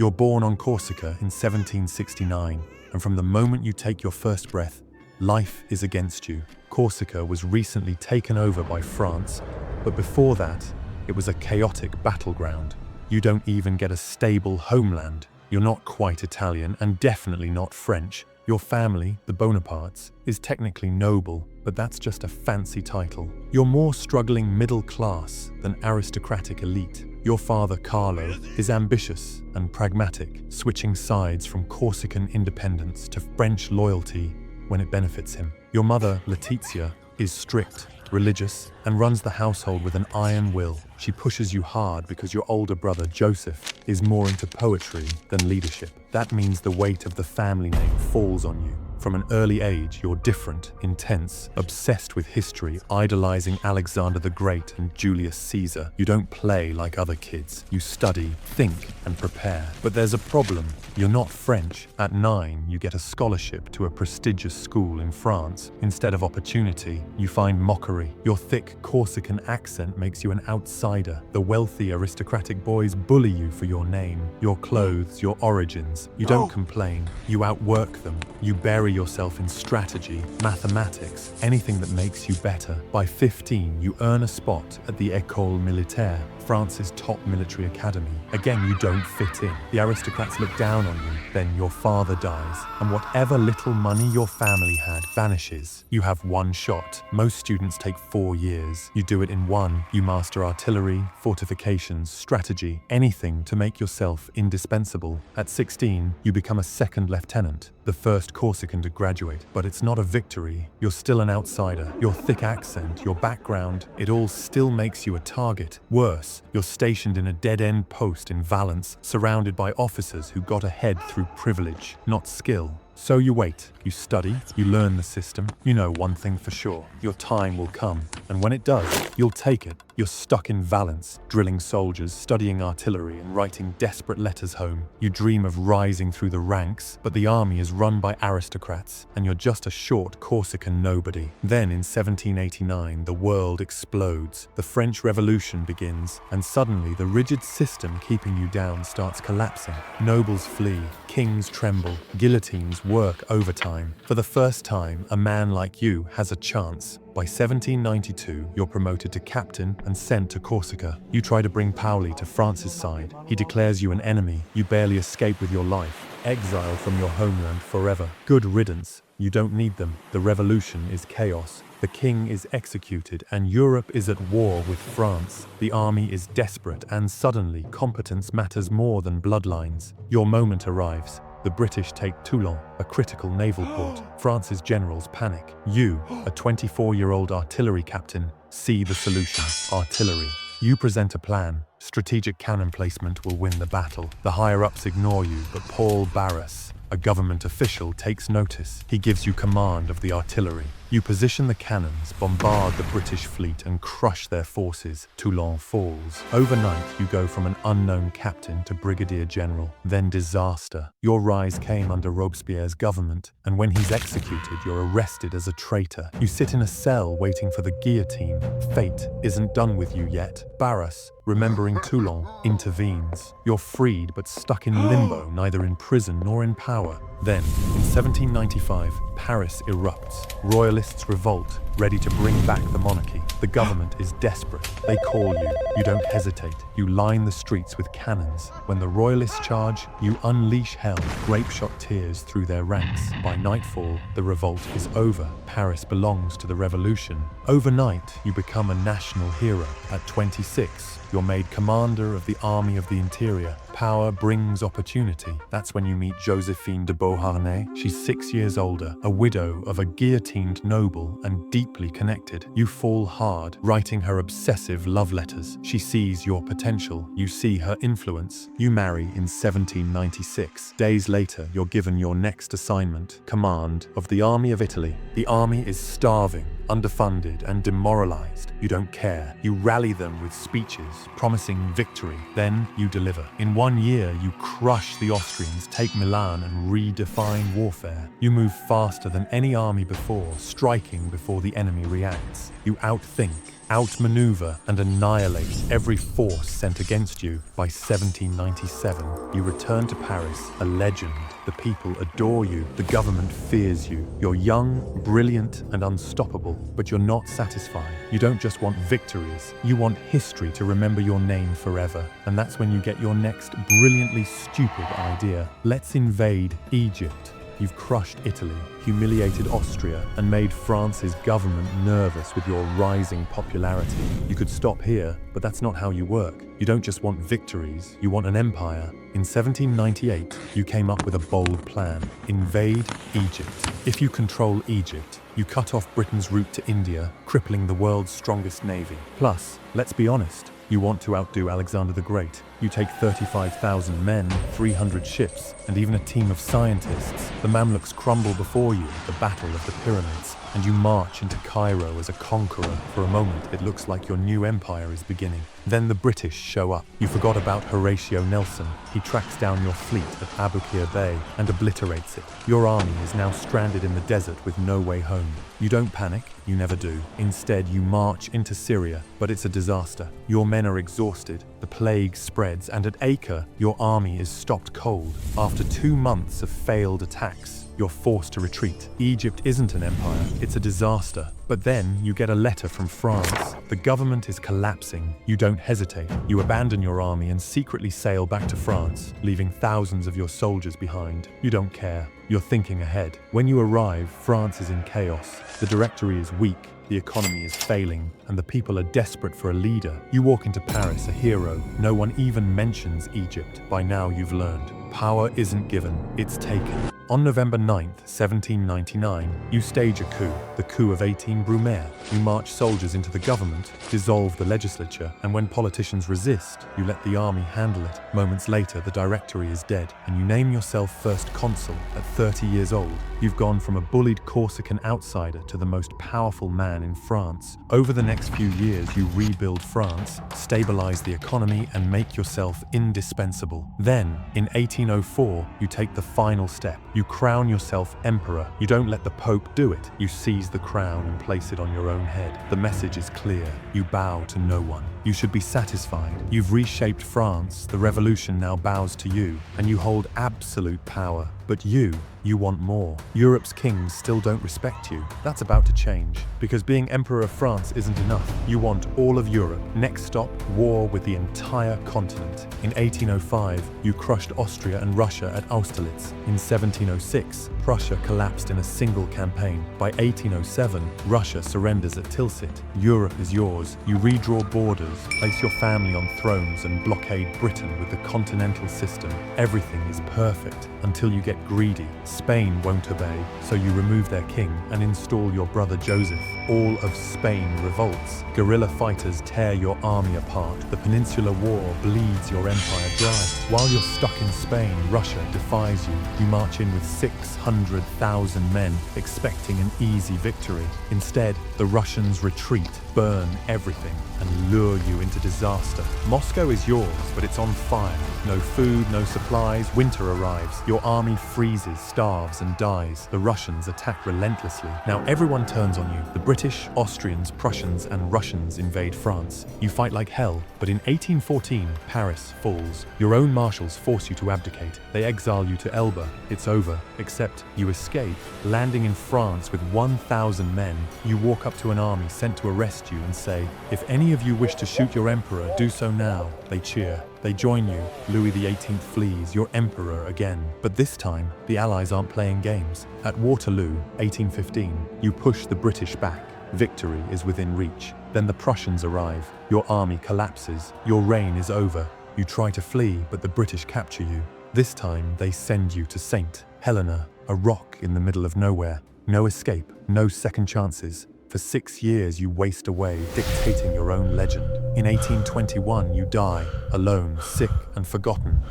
You're born on Corsica in 1769, and from the moment you take your first breath, life is against you. Corsica was recently taken over by France, but before that, it was a chaotic battleground. You don't even get a stable homeland. You're not quite Italian and definitely not French. Your family, the Bonapartes, is technically noble, but that's just a fancy title. You're more struggling middle class than aristocratic elite. Your father, Carlo, is ambitious and pragmatic, switching sides from Corsican independence to French loyalty when it benefits him. Your mother, Letizia, is strict, religious, and runs the household with an iron will. She pushes you hard because your older brother, Joseph, is more into poetry than leadership. That means the weight of the family name falls on you. From an early age, you're different, intense, obsessed with history, idolizing Alexander the Great and Julius Caesar. You don't play like other kids. You study, think, and prepare. But there's a problem. You're not French. At 9, you get a scholarship to a prestigious school in France. Instead of opportunity, you find mockery. Your thick Corsican accent makes you an outsider. The wealthy aristocratic boys bully you for your name, your clothes, your origins. You don't complain. You outwork them. You bury yourself in strategy, mathematics, anything that makes you better. By 15, you earn a spot at the École Militaire, France's top military academy. Again, you don't fit in. The aristocrats look down on you. Then your father dies, and whatever little money your family had vanishes. You have one shot. Most students take 4 years. You do it in one. You master artillery, fortifications, strategy, anything to make yourself indispensable. At 16, you become a second lieutenant, the first Corsican to graduate. But it's not a victory. You're still an outsider. Your thick accent, your background, it all still makes you a target. Worse, you're stationed in a dead-end post in Valence, surrounded by officers who got ahead through privilege, not skill. So you wait, you study, you learn the system. You know one thing for sure, your time will come. And when it does, you'll take it. You're stuck in Valence, drilling soldiers, studying artillery, and writing desperate letters home. You dream of rising through the ranks, but the army is run by aristocrats, and you're just a short Corsican nobody. Then in 1789, the world explodes. The French Revolution begins, and suddenly the rigid system keeping you down starts collapsing. Nobles flee, kings tremble, guillotines work overtime. For the first time, a man like you has a chance. By 1792, you're promoted to captain and sent to Corsica. You try to bring Paoli to France's side. He declares you an enemy. You barely escape with your life. Exile from your homeland forever. Good riddance. You don't need them. The revolution is chaos. The king is executed and Europe is at war with France. The army is desperate and suddenly competence matters more than bloodlines. Your moment arrives. The British take Toulon, a critical naval port. France's generals panic. You, a 24-year-old artillery captain, see the solution: artillery. You present a plan. Strategic cannon placement will win the battle. The higher-ups ignore you, but Paul Barras, a government official, takes notice. He gives you command of the artillery. You position the cannons, bombard the British fleet, and crush their forces. Toulon falls. Overnight, you go from an unknown captain to brigadier general, then disaster. Your rise came under Robespierre's government, and when he's executed, you're arrested as a traitor. You sit in a cell waiting for the guillotine. Fate isn't done with you yet. Barras, remembering Toulon, intervenes. You're freed but stuck in limbo, neither in prison nor in power. Then, in 1795, Paris erupts. Royalists revolt, ready to bring back the monarchy. The government is desperate. They call you. You don't hesitate. You line the streets with cannons. When the royalists charge, you unleash hell. Grape-shot tears through their ranks. By nightfall, the revolt is over. Paris belongs to the revolution. Overnight, you become a national hero. At 26, you're made commander of the Army of the Interior. Power brings opportunity. That's when you meet Josephine de Beauharnais. She's 6 years older, a widow of a guillotined noble and deeply connected. You fall hard, writing her obsessive love letters. She sees your potential. You see her influence. You marry in 1796. Days later, you're given your next assignment, command of the Army of Italy. The army is starving, underfunded, and demoralized. You don't care. You rally them with speeches, promising victory. Then you deliver. In 1 year, you crush the Austrians, take Milan, and redefine warfare. You move faster than any army before, striking before the enemy reacts. You outthink, outmaneuver and annihilate every force sent against you. By 1797, you return to Paris, a legend. The people adore you, the government fears you. You're young, brilliant, and unstoppable, but you're not satisfied. You don't just want victories, you want history to remember your name forever. And that's when you get your next brilliantly stupid idea. Let's invade Egypt. You've crushed Italy, humiliated Austria, and made France's government nervous with your rising popularity. You could stop here, but that's not how you work. You don't just want victories, you want an empire. In 1798, you came up with a bold plan: invade Egypt. If you control Egypt, you cut off Britain's route to India, crippling the world's strongest navy. Plus, let's be honest, you want to outdo Alexander the Great. You take 35,000 men, 300 ships, and even a team of scientists. The Mamluks crumble before you at the Battle of the Pyramids, and you march into Cairo as a conqueror. For a moment, it looks like your new empire is beginning. Then the British show up. You forgot about Horatio Nelson. He tracks down your fleet at Aboukir Bay and obliterates it. Your army is now stranded in the desert with no way home. You don't panic, you never do. Instead, you march into Syria, but it's a disaster. Your men are exhausted, the plague spreads, and at Acre, your army is stopped cold. After 2 months of failed attacks, you're forced to retreat. Egypt isn't an empire, it's a disaster. But then you get a letter from France. The government is collapsing. You don't hesitate. You abandon your army and secretly sail back to France, leaving thousands of your soldiers behind. You don't care. You're thinking ahead. When you arrive, France is in chaos. The Directory is weak. The economy is failing, and the people are desperate for a leader. You walk into Paris a hero. No one even mentions Egypt. By now you've learned. Power isn't given, it's taken. On November 9th, 1799, you stage a coup, the coup of 18 Brumaire. You march soldiers into the government, dissolve the legislature, and when politicians resist, you let the army handle it. Moments later, the Directory is dead, and you name yourself first consul at 30 years old. You've gone from a bullied Corsican outsider to the most powerful man in France. Over the next few years, you rebuild France, stabilize the economy, and make yourself indispensable. Then, in 1804, you take the final step. You crown yourself emperor. You don't let the Pope do it. You seize the crown and place it on your own head. The message is clear. You bow to no one. You should be satisfied. You've reshaped France. The revolution now bows to you, and you hold absolute power. But you want more. Europe's kings still don't respect you. That's about to change, because being Emperor of France isn't enough. You want all of Europe. Next stop, war with the entire continent. In 1805, you crushed Austria and Russia at Austerlitz. In 1706, Prussia collapsed in a single campaign. By 1807, Russia surrenders at Tilsit. Europe is yours. You redraw borders, place your family on thrones, and blockade Britain with the continental system. Everything is perfect until you get greedy. Spain won't obey, so you remove their king and install your brother Joseph. All of Spain revolts. Guerrilla fighters tear your army apart. The Peninsular War bleeds your empire dry. While you're stuck in Spain, Russia defies you. You march in with 600,000 men, expecting an easy victory. Instead, the Russians retreat, burn everything, and lure you into disaster. Moscow is yours, but it's on fire. No food, no supplies. Winter arrives. Your army freezes, starves, and dies. The Russians attack relentlessly. Now everyone turns on you. The British, Austrians, Prussians, and Russians invade France. You fight like hell, but in 1814, Paris falls. Your own marshals force you to abdicate. They exile you to Elba. It's over, except you escape. Landing in France with 1,000 men, you walk up to an army sent to arrest you and say, "If any of you wish to shoot your emperor, do so now." They cheer. They join you. Louis XVIII flees, your emperor again. But this time, the Allies aren't playing games. At Waterloo, 1815, you push the British back. Victory is within reach. Then the Prussians arrive. Your army collapses. Your reign is over. You try to flee, but the British capture you. This time, they send you to St. Helena, a rock in the middle of nowhere. No escape, no second chances. For 6 years, you waste away, dictating your own legend. In 1821, you die, alone, sick, and forgotten.